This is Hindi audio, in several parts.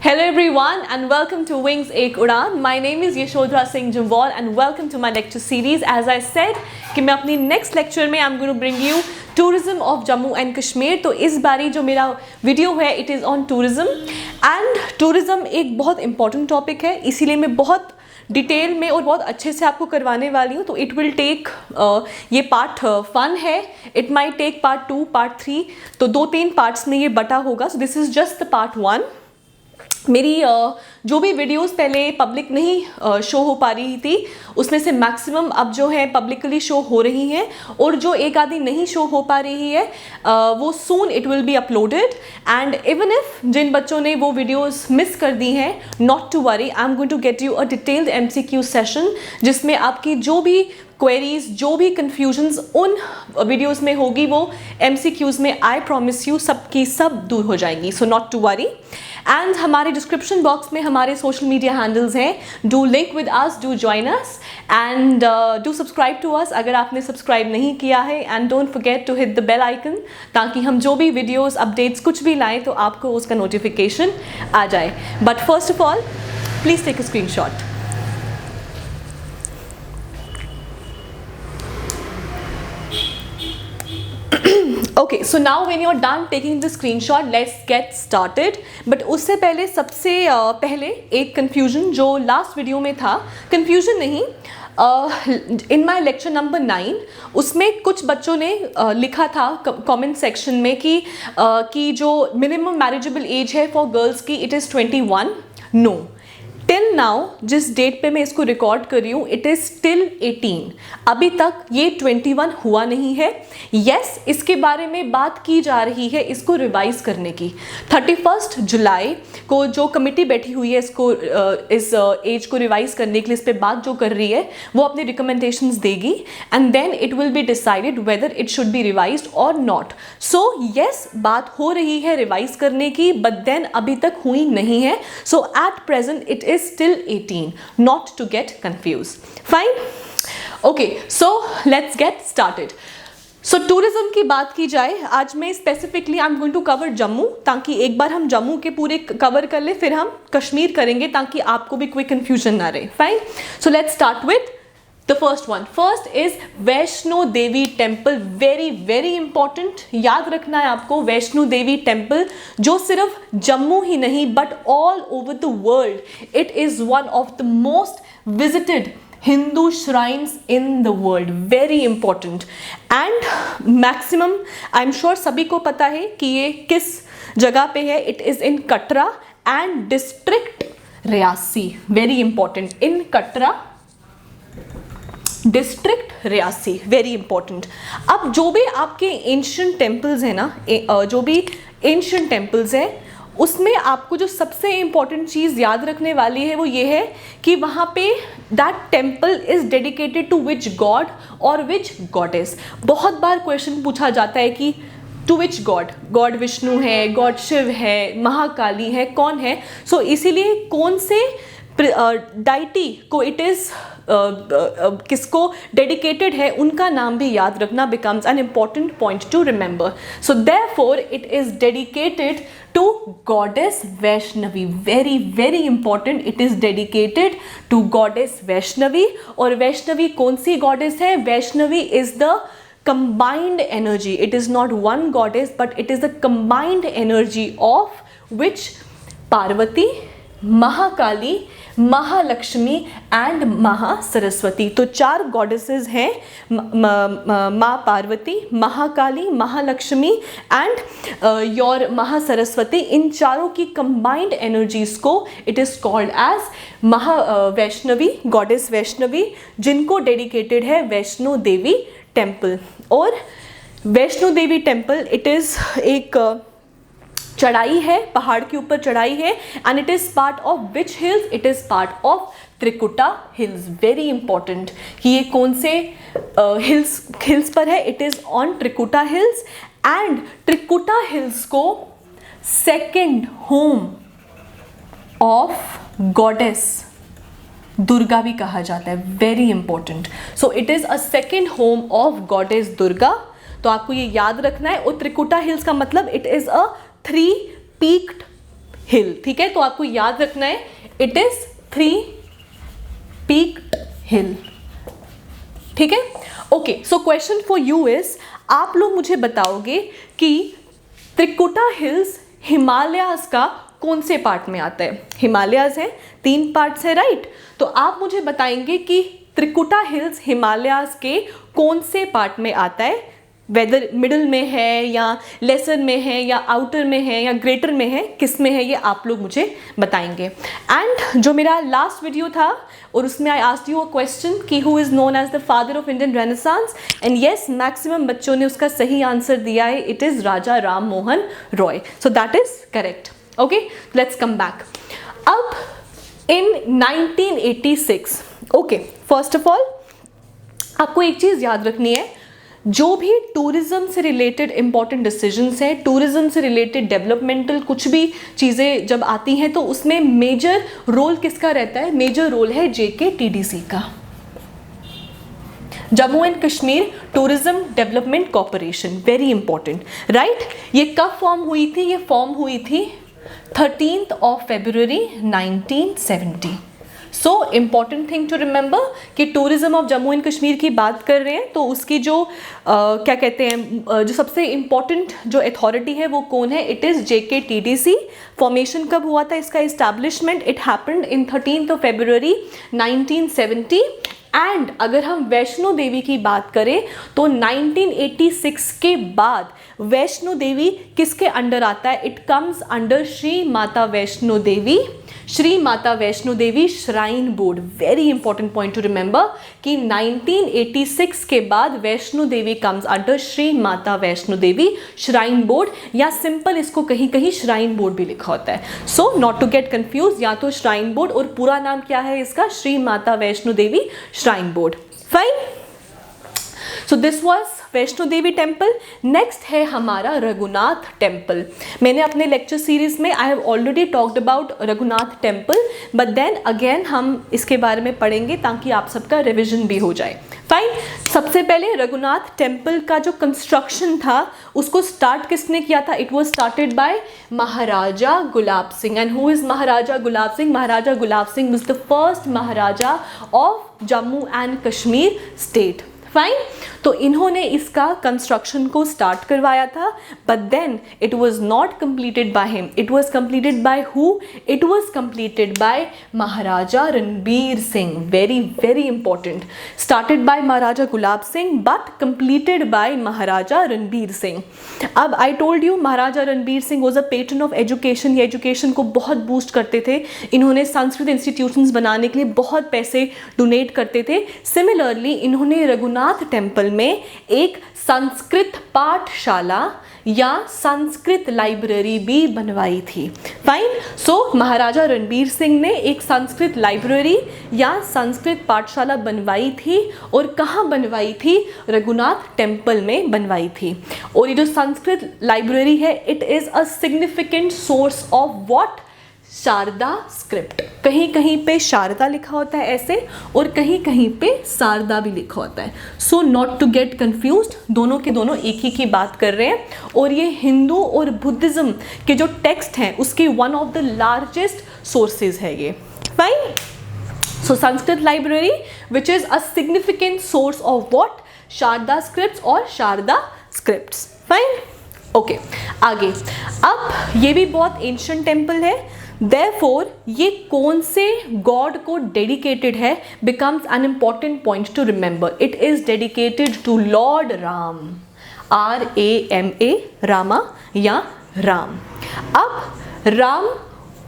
Hello everyone and welcome to Wings Ek Udan. My name is Yashodhara Singh Jumwal and welcome to my lecture series. As I said कि मैं अपनी next lecture में I'm going to bring you tourism of Jammu and Kashmir. तो इस बारी जो मेरा वीडियो है it is on tourism and tourism एक बहुत important topic है, इसीलिए मैं बहुत डिटेल में और बहुत अच्छे से आपको करवाने वाली हूँ. तो इट विल टेक ये पार्ट 1 है, it might take part 2, part 3, तो 2-3 पार्ट्स में ये बटा होगा. So this is just the part 1. मेरी जो भी वीडियोस पहले पब्लिक नहीं शो हो पा रही थी उसमें से मैक्सिमम अब जो है पब्लिकली शो हो रही हैं, और जो एक आधी नहीं शो हो पा रही है वो soon it will be uploaded. And even if जिन बच्चों ने वो वीडियोस मिस कर दी हैं, not to worry, I am going to get you a detailed MCQ session जिसमें आपकी जो भी क्वेरीज, जो भी कन्फ्यूजन्स उन वीडियोस में होगी वो MCQs में आई प्रॉमिस यू सब की सब दूर हो जाएंगी. So not to worry. And हमारे डिस्क्रिप्शन बॉक्स में हमारे सोशल मीडिया हैंडल्स हैं. Do link with us, do join us and do subscribe to us अगर आपने सब्सक्राइब नहीं किया है. And don't forget to hit the bell icon ताकि हम जो भी वीडियोस अपडेट्स कुछ भी लाएं तो आपको उसका नोटिफिकेशन आ जाए. But first of all please take a screenshot. Okay, so now when you're done taking the screenshot, let's get started. But उससे पहले सबसे पहले एक confusion जो last video में था, confusion नहीं, इन माई लेक्चर नंबर 9 उसमें कुछ बच्चों ने लिखा था कमेंट सेक्शन में कि जो मिनिमम मैरिजेबल एज है फॉर गर्ल्स की it is 21. No, till now जिस डेट पे मैं इसको रिकॉर्ड कर रही हूँ इट इज़ टिल 18. अभी तक ये 21 हुआ नहीं है. यस, इसके बारे में बात की जा रही है इसको रिवाइज करने की. 31 जुलाई को जो कमिटी बैठी हुई है इसको इस एज को रिवाइज करने के लिए, इस पर बात जो कर रही है वो अपनी रिकमेंडेशंस देगी and then it will be decided whether it should be revised और नॉट. सो यस, बात हो रही है रिवाइज करने की, बट देन अभी तक हुई नहीं है. So at present it is still 18, not to get confused. Fine? Okay, so let's get started. So tourism की बात की जाए, आज मैं specifically I am going to cover Jammu, ताकि एक बार हम जम्मू के पूरे कवर कर ले, फिर हम कश्मीर करेंगे ताकि आपको भी कोई कंफ्यूजन ना रहे. Fine. So let's start with the first one. First is Vaishno Devi temple. Very very important, याद रखना है आपको. वैष्णो देवी टेम्पल जो सिर्फ जम्मू ही नहीं but all over the world it is one of the most visited Hindu shrines in the world. Very important and maximum I am sure सभी को पता है कि ये किस जगह पे है. It is in Katra and district Reasi. Very important, in Katra district Reasi. Very important. अब जो भी आपके एंशियंट टेम्पल्स हैं ना, जो भी एंशियंट टेम्पल्स हैं उसमें आपको जो सबसे इंपॉर्टेंट चीज़ याद रखने वाली है वो ये है कि वहाँ पे that temple is dedicated to which god और विच गॉडेस. बहुत बार क्वेश्चन पूछा जाता है कि to which god, god Vishnu है, गॉड शिव है, महाकाली है, कौन है. सो इसीलिए कौन से डाइटी को इट इज़ किसको डेडिकेटेड है उनका नाम भी याद रखना becomes an important point to remember. So therefore it is dedicated to goddess Vaishnavi. Very very important, it is dedicated to goddess Vaishnavi. और वैष्णवी कौन सी गॉडेस है? Vaishnavi is the combined energy. It is not one goddess but it is the combined energy of which Parvati, Mahakali, Mahalakshmi and Mahasaraswati. तो 4 गॉडेसेस हैं, माँ पार्वती, महाकाली, महालक्ष्मी एंड योर महासरस्वती. इन चारों की कंबाइंड एनर्जीज को it is called as Vaishnavi, goddess Vaishnavi, जिनको डेडिकेटेड है वैष्णो देवी टेम्पल. और Vaishno Devi temple it is एक चढ़ाई है, पहाड़ के ऊपर चढ़ाई है and it is part of which hills? It is part of Trikuta hills. Very important कि ये कौन से हिल्स पर है. It is on Trikuta hills and Trikuta hills को second home of goddess Durga भी कहा जाता है. Very important. So it is a second home of goddess Durga. तो आपको ये याद रखना है. और त्रिकुटा हिल्स का मतलब इट इज़ अ 3 peaked हिल, ठीक है, तो आपको याद रखना है इट इज 3 पीक्ड हिल, ठीक है। Okay, so question for you is, आप लोग मुझे बताओगे कि त्रिकुटा हिल्स हिमालयाज का कौन से पार्ट में आता है। हिमालयाज है, 3 पार्ट्स है, राइट। तो आप मुझे बताएंगे कि त्रिकुटा हिल्स हिमालयाज के कौन से पार्ट में आता है, वेदर मिडिल में है या लेसर में है या आउटर में है या ग्रेटर में है, किस में है, ये आप लोग मुझे बताएंगे। एंड जो मेरा लास्ट वीडियो था और उसमें I asked you a question कि who is known as the father of Indian renaissance, and yes maximum बच्चों ने उसका सही आंसर दिया है, it is Raja Ram Mohan Roy, so that is correct. Okay, let's come back. अब in 1986, okay, first of all आपको एक चीज़ याद रखनी है, जो भी टूरिज्म से रिलेटेड इंपॉर्टेंट डिसीजंस हैं, टूरिज्म से रिलेटेड डेवलपमेंटल कुछ भी चीज़ें जब आती हैं तो उसमें मेजर रोल किसका रहता है, मेजर रोल है JKTDC का, Jammu and Kashmir tourism development corporation, very important, right. ये कब फॉर्म हुई थी, ये फॉर्म हुई थी 13th of February 1970। So important thing to remember कि tourism of Jammu and Kashmir की बात कर रहे हैं तो उसकी जो क्या कहते हैं, जो सबसे इम्पॉर्टेंट जो अथॉरिटी है वो कौन है, इट इज़ JKTDC। फॉर्मेशन कब हुआ था इसका establishment, it happened in 13th of February 1970। And अगर हम वैष्णो देवी की बात करें तो 1986 के बाद वैष्णो देवी किसके अंडर आता है, it comes under Shri Mata Vaishno Devi, Shri Mata Vaishno Devi shrine board. Very important point to remember कि 1986 के बाद Vaishno Devi comes under Shri Mata Vaishno Devi shrine board, या सिंपल इसको कहीं कहीं श्राइन बोर्ड भी लिखा होता है। So not to get confuse, या तो श्राइन बोर्ड और पूरा नाम क्या है इसका, Shri Mata Vaishno Devi shrine board, fine. So this was Vaishno Devi temple. Next है हमारा रघुनाथ टेम्पल। मैंने अपने लेक्चर सीरीज में I have already talked about Raghunath temple, but then again हम इसके बारे में पढ़ेंगे ताकि आप सबका रिविजन भी हो जाए, फाइन। सबसे पहले रघुनाथ टेम्पल का जो कंस्ट्रक्शन था उसको स्टार्ट किसने किया था, it was started by Maharaja Gulab Singh. And who is Maharaja Gulab Singh, Maharaja Gulab Singh was the first Maharaja of Jammu and Kashmir state, fine. तो इन्होंने इसका कंस्ट्रक्शन को स्टार्ट करवाया था, but then it was not completed by him, it was completed by who, it was completed by Maharaja Ranbir Singh. Very very important, started by Maharaja Gulab Singh but completed by Maharaja Ranbir Singh. अब I told you Maharaja Ranbir Singh was a patron of education, ये एजुकेशन को बहुत बूस्ट करते थे, इन्होंने संस्कृत इंस्टीट्यूशंस बनाने के लिए बहुत पैसे डोनेट करते थे। सिमिलरली इन्होंने रघुनाथ टेम्पल में एक संस्कृत पाठशाला या संस्कृत लाइब्रेरी भी बनवाई थी, फाइन। सो महाराजा रणबीर सिंह ने एक संस्कृत लाइब्रेरी या संस्कृत पाठशाला बनवाई थी, और कहाँ बनवाई थी, रघुनाथ टेम्पल में बनवाई थी। और ये जो संस्कृत लाइब्रेरी है it is a significant source of what, Sharada script. कहीं कहीं पे शारदा लिखा होता है ऐसे, और कहीं कहीं पे शारदा भी लिखा होता है। So not to get confused, दोनों के दोनों एक ही की बात कर रहे हैं, और ये हिंदू और बुद्धिज्म के जो टेक्स्ट हैं उसके one of the largest sources है ये, fine. So Sanskrit library which is a significant source of what, Sharada scripts और शारदा स्क्रिप्ट्स, फाइन। ओके, आगे। अब ये भी बहुत एंशिएंट टेम्पल है, Therefore, ये कौन से गॉड को डेडिकेटेड है becomes an important point to remember. It is dedicated to Lord Ram, R-A-M-A, Rama या राम। अब राम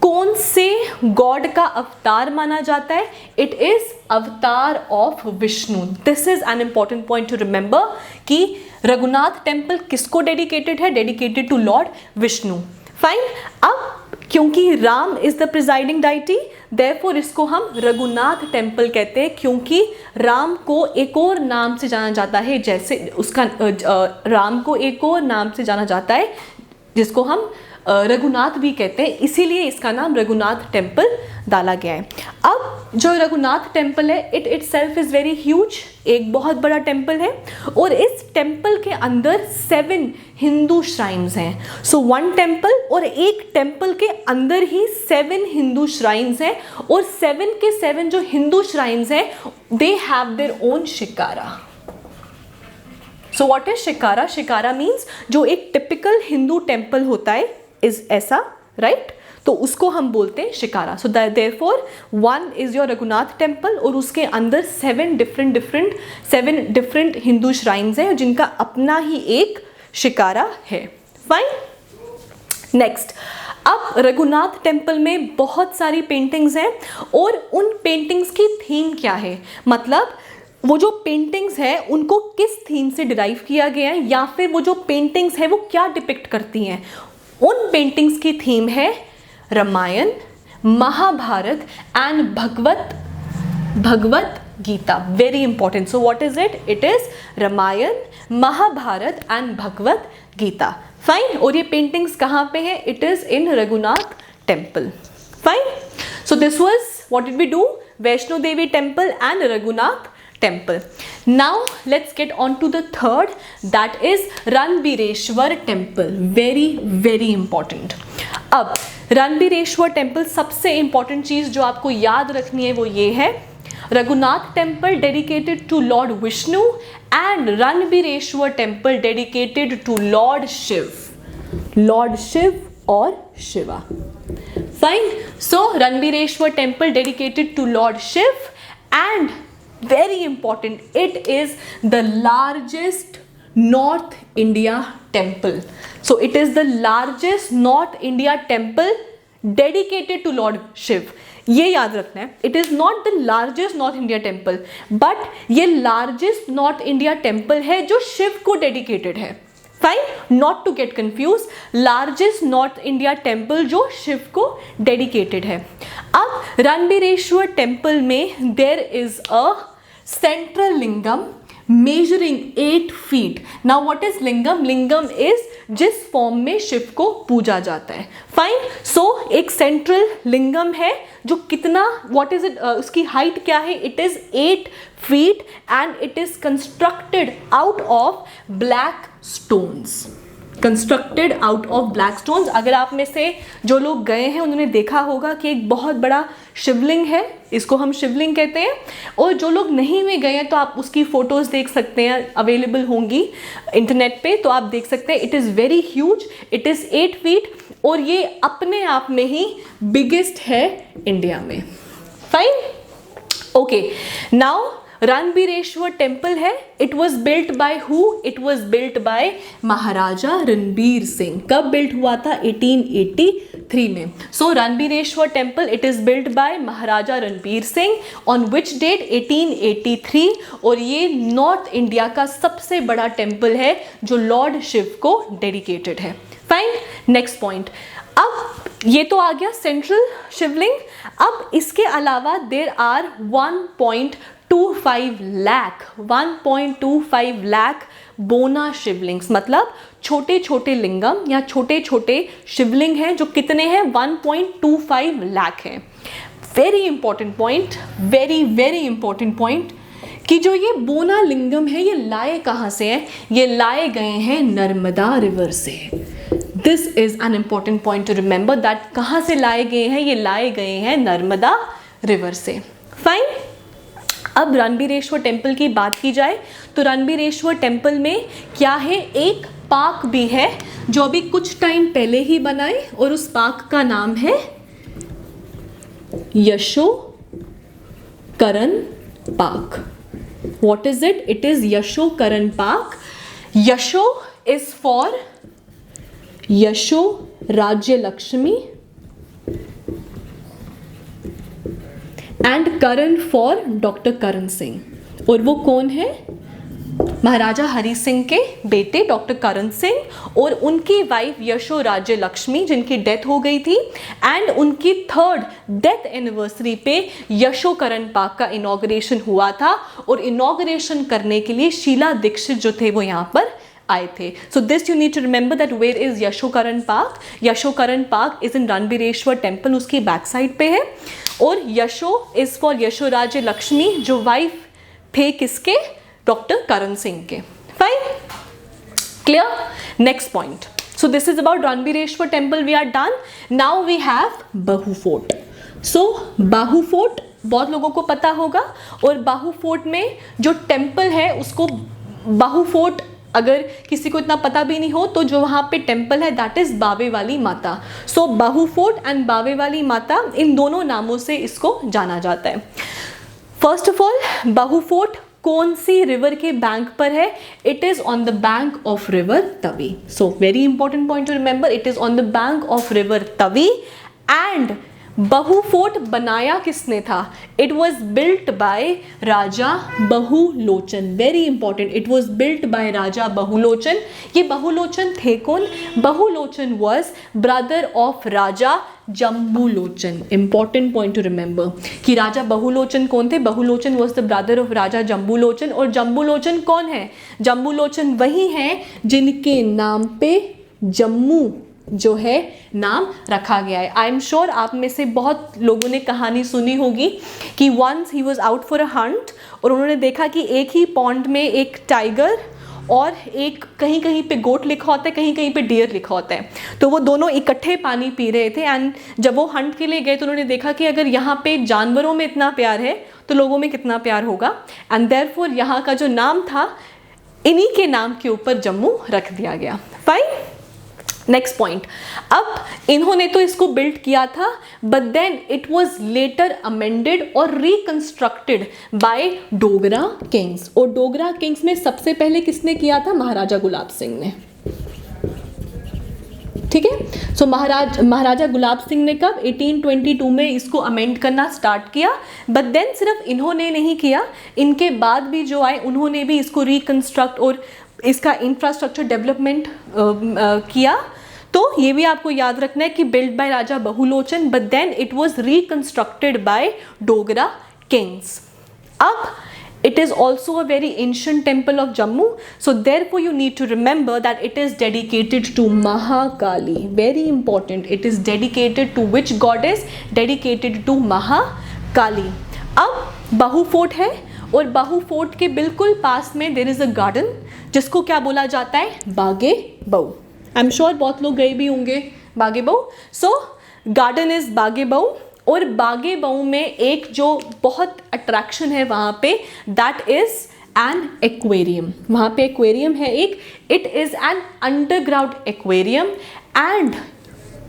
कौन से गॉड का अवतार माना जाता है, it is avatar of Vishnu. This is an important point to remember कि रघुनाथ टेम्पल किसको डेडिकेटेड है, dedicated to lord Vishnu, fine. अब क्योंकि Ram is the presiding deity, therefore इसको हम रघुनाथ टेम्पल कहते हैं, क्योंकि राम को एक और नाम से जाना जाता है, जैसे उसका राम को एक और नाम से जाना जाता है जिसको हम रघुनाथ भी कहते हैं, इसीलिए इसका नाम रघुनाथ टेम्पल डाला गया है। अब जो रघुनाथ टेम्पल है, it itself is very huge, एक बहुत बड़ा टेम्पल है और इस टेम्पल के अंदर 7 हिंदू श्राइन्स हैं। सो 1 टेम्पल और एक टेम्पल के अंदर ही 7 हिंदू श्राइन्स हैं और 7 के 7 जो हिंदू श्राइन्स हैं they have their own shikara. So what is shikara? Shikara means जो एक टिपिकल हिंदू टेम्पल होता है इज ऐसा, राइट? तो उसको हम बोलते हैं shikara. So therefore 1 is your Raghunath temple और उसके अंदर 7 डिफरेंट हिंदू श्राइन्स हैं जिनका अपना ही एक शिकारा है। फाइन, नेक्स्ट, अब रघुनाथ टेम्पल में बहुत सारी पेंटिंग्स हैं और उन पेंटिंग्स की थीम क्या है, मतलब वो जो पेंटिंग्स हैं उनको किस थीम से डिराइव किया गया है या फिर वो जो पेंटिंग्स हैं वो क्या डिपिक्ट करती हैं। उन पेंटिंग्स की थीम है Ramayana, Mahabharata and Bhagavad Gita. Very important. So what is it? It is Ramayana, Mahabharata and Bhagavad Gita. Fine, और ये पेंटिंग्स कहाँ पे है? It is in Raghunath temple. Fine, so this was what did we do? Vaishno Devi temple and Raghunath temple. Now let's get on to the third, that is Ranbireshwar temple. very important. अब रणबीरेश्वर टेम्पल, सबसे इंपॉर्टेंट चीज जो आपको याद रखनी है वो ये है, Raghunath temple dedicated to lord Vishnu and Ranbireshwar temple dedicated to lord Shiv और Shiva. Fine, so Ranbireshwar temple dedicated to lord Shiv and very important, it is the largest North India temple. So it is the largest North India temple dedicated to Lord Shiv. ये याद रखना है, it is not the largest North India temple, but ये largest North India temple है जो शिव को dedicated है। Fine, not to get confuse, largest north India temple जो शिव को डेडिकेटेड है। अब रणबीरेश्वर टेम्पल में there is a central lingam measuring 8 feet. Now what is lingam? Lingam is जिस फॉर्म में शिव को पूजा जाता है। फाइन, सो एक सेंट्रल लिंगम है जो कितना, व्हाट इज इट, उसकी हाइट क्या है? It is 8 feet and it is constructed out of black stones. Constructed out of black stones. अगर आप में से जो लोग गए हैं उन्होंने देखा होगा कि एक बहुत बड़ा शिवलिंग है, इसको हम शिवलिंग कहते हैं, और जो लोग नहीं हुए गए हैं तो आप उसकी फ़ोटोज़ देख सकते हैं, अवेलेबल होंगी इंटरनेट पे, तो आप देख सकते हैं। It is very huge, it is 8 feet और ये अपने आप में ही बिगेस्ट है इंडिया में। Fine, okay, now Ranbireshwar temple है, it was built by who? It was built by Maharaja Ranbir Singh. कब बिल्ट हुआ था? 1883 में। So Ranbireshwar temple it is built by Maharaja Ranbir Singh on which date? 1883। और ये नॉर्थ इंडिया का सबसे बड़ा टेम्पल है जो लॉर्ड शिव को डेडिकेटेड है। Fine, next point. अब ये तो आ गया सेंट्रल शिवलिंग। अब इसके अलावा देर आर 1.25 लाख बोना शिवलिंग्स, मतलब छोटे छोटे लिंगम या छोटे छोटे शिवलिंग हैं जो कितने हैं? 1.25 लाख हैं। Very important point, very important point कि जो ये बोना लिंगम है ये लाए कहाँ से हैं? ये लाए गए हैं नर्मदा रिवर से। This is N important point to remember that कहाँ से लाए गए हैं? ये लाए गए हैं नर्मदा रिवर से। फाइन, अब रणबीरेश्वर टेम्पल की बात की जाए तो रणबीरेश्वर टेम्पल में क्या है? एक पार्क भी है जो अभी कुछ टाइम पहले ही बनाए और उस पार्क का नाम है Yashokaran park. What is it? It is Yashokaran park. Yasho is for Yasho Rajya Lakshmi and Karan for doctor Karan Singh. और वो कौन है? महाराजा हरि सिंह के बेटे डॉक्टर करण सिंह और उनकी वाइफ यशो राज्य लक्ष्मी जिनकी डेथ हो गई थी, एंड उनकी 3rd डेथ एनिवर्सरी पे यशोकरण पार्क का इनॉग्रेशन हुआ था। और इनॉग्रेशन करने के लिए शीला दीक्षित जो थे वो यहाँ पर आए थे. So this you need to remember that where is Yashokaran park. Yashokaran park is in Ranbireshwar temple, उसकी बैक साइड पे है. और यशो इज फॉर यशोराजे लक्ष्मी, जो वाइफ थे किसके, डॉक्टर करण सिंह के. Fine, clear. Next point. So this is about Ranbireshwar temple, we are done. Now we have Bahu Fort. So Bahu Fort बहुत लोगों को पता होगा, और बाहू फोर्ट में जो टेम्पल है उसको बाहू फोर्ट, अगर किसी को इतना पता भी नहीं हो तो जो वहाँ पे टेम्पल है दैट इज बावे वाली माता. सो बाहू फोर्ट एंड बावे वाली माता, इन दोनों नामों से इसको जाना जाता है. First of all, Bahu fort कौन सी रिवर के बैंक पर है? It is on the bank of river Tawi. So very important point to remember, it is on the bank of river Tawi. And Bahu fort बनाया किसने था? It was built by Raja Bahulochan. Very important, it was built by Raja Bahulochan. ये बहुलोचन थे कौन? Bahulochan was brother of Raja Jambulochan. Important point to remember कि राजा बहुलोचन कौन थे? बहुलोचन was the brother of Raja Jambulochan. और जम्बूलोचन कौन है? जम्बूलोचन वही हैं जिनके नाम पे जम्मू जो है नाम रखा गया है. आई एम श्योर आप में से बहुत लोगों ने कहानी सुनी होगी कि once he was out for a hunt, और उन्होंने देखा कि एक ही पॉन्ड में एक टाइगर और एक कहीं कहीं पे गोट लिखा होता है, कहीं कहीं पे डियर लिखा होता है. तो वो दोनों इकट्ठे पानी पी रहे थे. एंड जब वो हंट के लिए गए तो उन्होंने देखा कि अगर यहाँ पे जानवरों में इतना प्यार है तो लोगों में कितना प्यार होगा. एंड देयरफॉर यहाँ का जो नाम था, इन्हीं के नाम के ऊपर जम्मू रख दिया गया. फाइन. Next point. अब इन्होंने तो इसको बिल्ड किया था, but then it was later amended और रिकंस्ट्रक्टेड बाय डोगरा किंग्स. और डोगरा किंग्स में सबसे पहले किसने किया था? महाराजा गुलाब सिंह ने. ठीक है. सो महाराजा गुलाब सिंह ने कब? 1822 में इसको अमेंड करना स्टार्ट किया. बट देन सिर्फ इन्होंने नहीं किया, इनके बाद भी जो आए उन्होंने भी इसको रिकंस्ट्रक्ट और इसका इंफ्रास्ट्रक्चर डेवलपमेंट किया. तो ये भी आपको याद रखना है कि build by Raja Bahulochan, but then it was reconstructed by Dogra kings. अब it is also a very ancient temple of Jammu, so therefore you need to remember that it is dedicated to Mahakali. Very important, it is dedicated to which goddess? Dedicated to Mahakali. अब बाहू फोर्ट है, और बाहू फोर्ट के बिल्कुल पास में देयर इज अ गार्डन जिसको क्या बोला जाता है? बागे बहु. आई एम श्योर बहुत लोग गए भी होंगे बागे बहु. सो गार्डन इज बागे बहु. और बागे बहु में एक जो बहुत अट्रैक्शन है वहाँ पे, दैट इज एन एक्वेरियम. वहाँ पे एक्वेरियम है एक. It is an underground aquarium and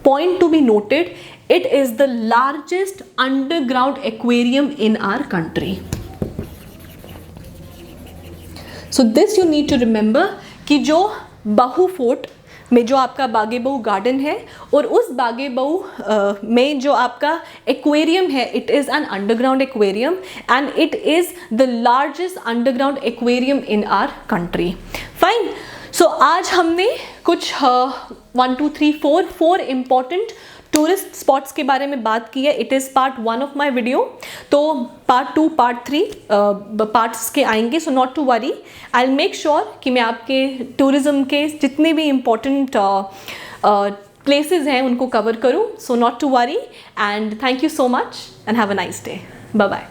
point to be noted, it is the largest underground aquarium in our country. So this you need to remember कि जो बाहू फोर्ट में जो आपका बागे बहु गार्डन है, और उस बागे बहु में जो आपका एक्वेरियम है, it is an underground aquarium and it is the largest underground aquarium in our country. Fine. So आज हमने कुछ 1 2 3 4 इम्पॉर्टेंट टूरिस्ट स्पॉट्स के बारे में बात की है. It is part 1 of my video. तो पार्ट 2 पार्ट 3 पार्ट्स के आएंगे. So not to worry, I will make sure कि मैं आपके टूरिज़्म के जितने भी इम्पोर्टेंट प्लेसेस हैं उनको कवर करूँ. So not to worry, and thank you so much and have a nice day. Bye bye.